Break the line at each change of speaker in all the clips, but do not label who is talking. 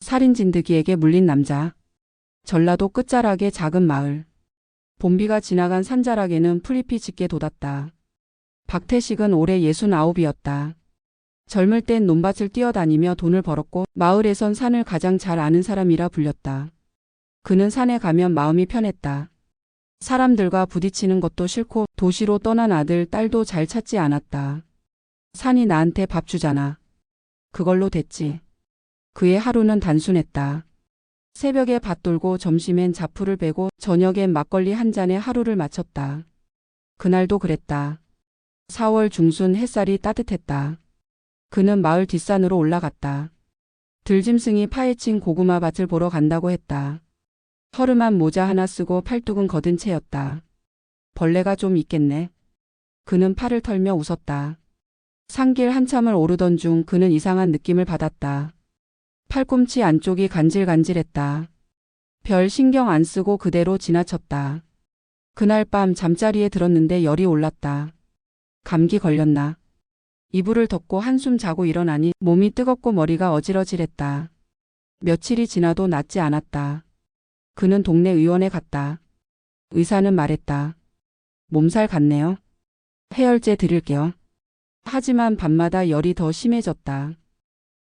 살인 진드기에게 물린 남자. 전라도 끝자락의 작은 마을. 봄비가 지나간 산자락에는 풀잎이 짙게 돋았다. 박태식은 올해 69이었다. 젊을 땐 논밭을 뛰어다니며 돈을 벌었고 마을에선 산을 가장 잘 아는 사람이라 불렸다. 그는 산에 가면 마음이 편했다. 사람들과 부딪히는 것도 싫고 도시로 떠난 아들, 딸도 잘 찾지 않았다. 산이 나한테 밥 주잖아. 그걸로 됐지. 그의 하루는 단순했다. 새벽에 밭 돌고 점심엔 자풀을 베고 저녁엔 막걸리 한 잔에 하루를 마쳤다. 그날도 그랬다. 4월 중순 햇살이 따뜻했다. 그는 마을 뒷산으로 올라갔다. 들짐승이 파헤친 고구마 밭을 보러 간다고 했다. 허름한 모자 하나 쓰고 팔뚝은 거든 채였다. 벌레가 좀 있겠네. 그는 팔을 털며 웃었다. 산길 한참을 오르던 중 그는 이상한 느낌을 받았다. 팔꿈치 안쪽이 간질간질했다. 별 신경 안 쓰고 그대로 지나쳤다. 그날 밤 잠자리에 들었는데 열이 올랐다. 감기 걸렸나? 이불을 덮고 한숨 자고 일어나니 몸이 뜨겁고 머리가 어지러질했다. 며칠이 지나도 낫지 않았다. 그는 동네 의원에 갔다. 의사는 말했다. 몸살 같네요. 해열제 드릴게요. 하지만 밤마다 열이 더 심해졌다.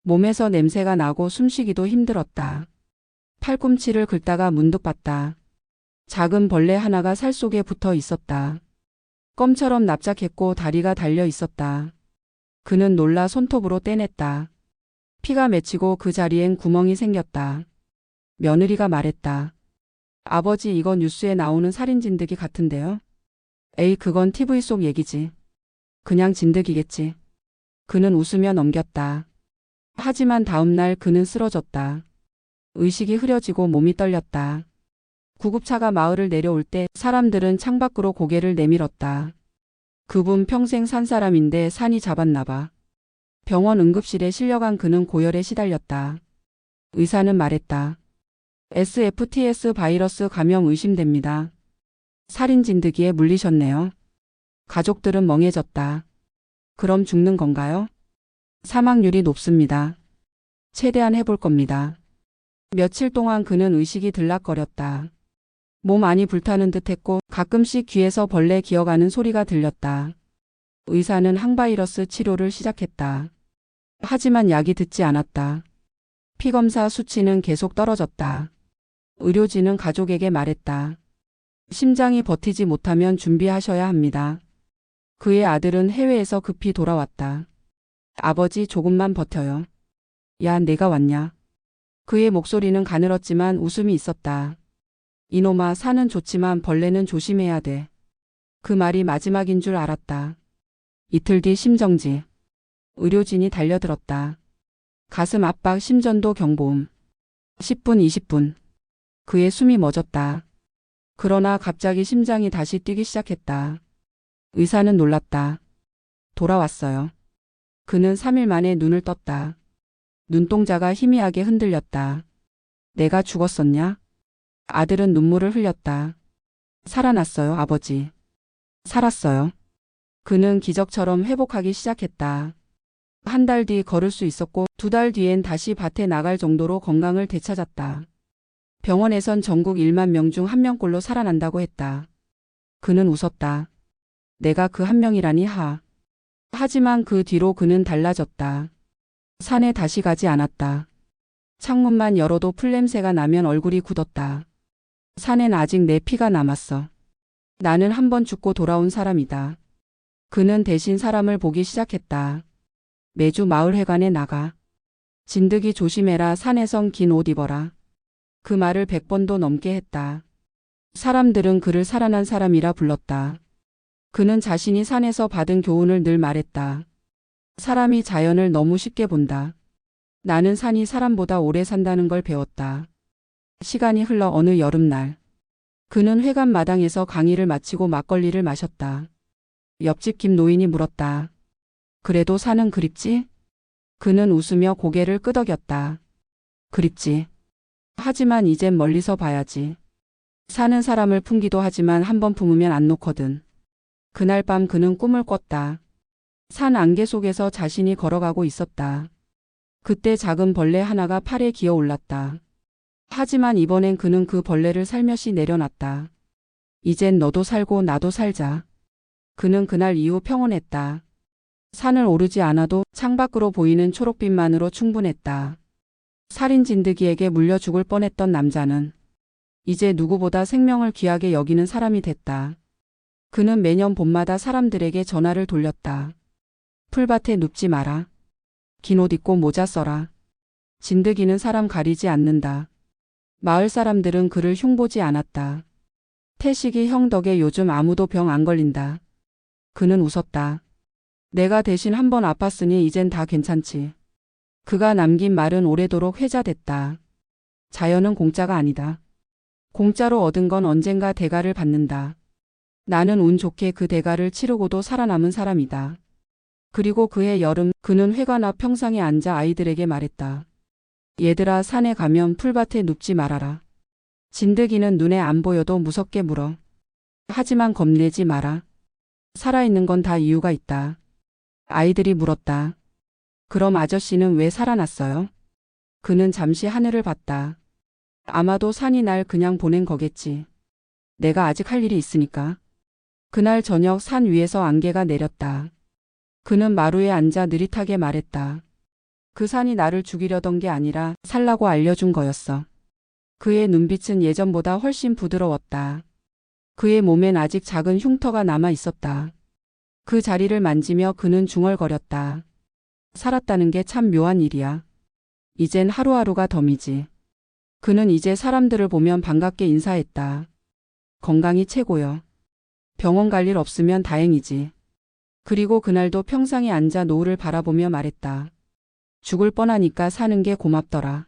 몸에서 냄새가 나고 숨쉬기도 힘들었다. 팔꿈치를 긁다가 문득 봤다. 작은 벌레 하나가 살 속에 붙어 있었다. 껌처럼 납작했고 다리가 달려 있었다. 그는 놀라 손톱으로 떼냈다. 피가 맺히고 그 자리엔 구멍이 생겼다. 며느리가 말했다. 아버지, 이거 뉴스에 나오는 살인 진드기 같은데요? 에이, 그건 TV 속 얘기지. 그냥 진드기겠지. 그는 웃으며 넘겼다. 하지만 다음 날 그는 쓰러졌다. 의식이 흐려지고 몸이 떨렸다. 구급차가 마을을 내려올 때 사람들은 창밖으로 고개를 내밀었다. 그분 평생 산 사람인데 산이 잡았나 봐. 병원 응급실에 실려간 그는 고열에 시달렸다. 의사는 말했다. SFTS 바이러스 감염 의심됩니다. 살인 진드기에 물리셨네요. 가족들은 멍해졌다. 그럼 죽는 건가요? 사망률이 높습니다. 최대한 해볼 겁니다. 며칠 동안 그는 의식이 들락거렸다. 몸 안이 불타는 듯했고 가끔씩 귀에서 벌레 기어가는 소리가 들렸다. 의사는 항바이러스 치료를 시작했다. 하지만 약이 듣지 않았다. 피검사 수치는 계속 떨어졌다. 의료진은 가족에게 말했다. 심장이 버티지 못하면 준비하셔야 합니다. 그의 아들은 해외에서 급히 돌아왔다. 아버지, 조금만 버텨요. 야, 내가 왔냐? 그의 목소리는 가늘었지만 웃음이 있었다. 이놈아, 산은 좋지만 벌레는 조심해야 돼. 그 말이 마지막인 줄 알았다. 이틀 뒤 심정지. 의료진이 달려들었다. 가슴 압박, 심전도 경보음. 10분, 20분. 그의 숨이 멎었다. 그러나 갑자기 심장이 다시 뛰기 시작했다. 의사는 놀랐다. 돌아왔어요. 그는 3일 만에 눈을 떴다. 눈동자가 희미하게 흔들렸다. 내가 죽었었냐? 아들은 눈물을 흘렸다. 살아났어요, 아버지. 살았어요. 그는 기적처럼 회복하기 시작했다. 한 달 뒤 걸을 수 있었고 2달 뒤엔 다시 밭에 나갈 정도로 건강을 되찾았다. 병원에선 전국 1만 명 중 1명꼴로 살아난다고 했다. 그는 웃었다. 내가 그 한 명이라니 하. 하지만 그 뒤로 그는 달라졌다. 산에 다시 가지 않았다. 창문만 열어도 풀냄새가 나면 얼굴이 굳었다. 산엔 아직 내 피가 남았어. 나는 한 번 죽고 돌아온 사람이다. 그는 대신 사람을 보기 시작했다. 매주 마을회관에 나가. 진드기 조심해라, 산에선 긴 옷 입어라. 그 말을 100번도 넘게 했다. 사람들은 그를 살아난 사람이라 불렀다. 그는 자신이 산에서 받은 교훈을 늘 말했다. 사람이 자연을 너무 쉽게 본다. 나는 산이 사람보다 오래 산다는 걸 배웠다. 시간이 흘러 어느 여름날. 그는 회관 마당에서 강의를 마치고 막걸리를 마셨다. 옆집 김 노인이 물었다. 그래도 산은 그립지? 그는 웃으며 고개를 끄덕였다. 그립지. 하지만 이젠 멀리서 봐야지. 산은 사람을 품기도 하지만 한번 품으면 안 놓거든. 그날 밤 그는 꿈을 꿨다. 산 안개 속에서 자신이 걸어가고 있었다. 그때 작은 벌레 하나가 팔에 기어 올랐다. 하지만 이번엔 그는 그 벌레를 살며시 내려놨다. 이젠 너도 살고 나도 살자. 그는 그날 이후 평온했다. 산을 오르지 않아도 창밖으로 보이는 초록빛만으로 충분했다. 살인 진드기에게 물려 죽을 뻔했던 남자는 이제 누구보다 생명을 귀하게 여기는 사람이 됐다. 그는 매년 봄마다 사람들에게 전화를 돌렸다. 풀밭에 눕지 마라. 긴 옷 입고 모자 써라. 진드기는 사람 가리지 않는다. 마을 사람들은 그를 흉보지 않았다. 태식이 형 덕에 요즘 아무도 병 안 걸린다. 그는 웃었다. 내가 대신 한번 아팠으니 이젠 다 괜찮지. 그가 남긴 말은 오래도록 회자됐다. 자연은 공짜가 아니다. 공짜로 얻은 건 언젠가 대가를 받는다. 나는 운 좋게 그 대가를 치르고도 살아남은 사람이다. 그리고 그해 여름 그는 회관 앞 평상에 앉아 아이들에게 말했다. 얘들아, 산에 가면 풀밭에 눕지 말아라. 진드기는 눈에 안 보여도 무섭게 물어. 하지만 겁내지 마라. 살아있는 건 다 이유가 있다. 아이들이 물었다. 그럼 아저씨는 왜 살아났어요? 그는 잠시 하늘을 봤다. 아마도 산이 날 그냥 보낸 거겠지. 내가 아직 할 일이 있으니까. 그날 저녁 산 위에서 안개가 내렸다. 그는 마루에 앉아 느릿하게 말했다. 그 산이 나를 죽이려던 게 아니라 살라고 알려준 거였어. 그의 눈빛은 예전보다 훨씬 부드러웠다. 그의 몸엔 아직 작은 흉터가 남아 있었다. 그 자리를 만지며 그는 중얼거렸다. 살았다는 게 참 묘한 일이야. 이젠 하루하루가 덤이지. 그는 이제 사람들을 보면 반갑게 인사했다. 건강이 최고요. 병원 갈 일 없으면 다행이지. 그리고 그날도 평상에 앉아 노을을 바라보며 말했다. 죽을 뻔하니까 사는 게 고맙더라.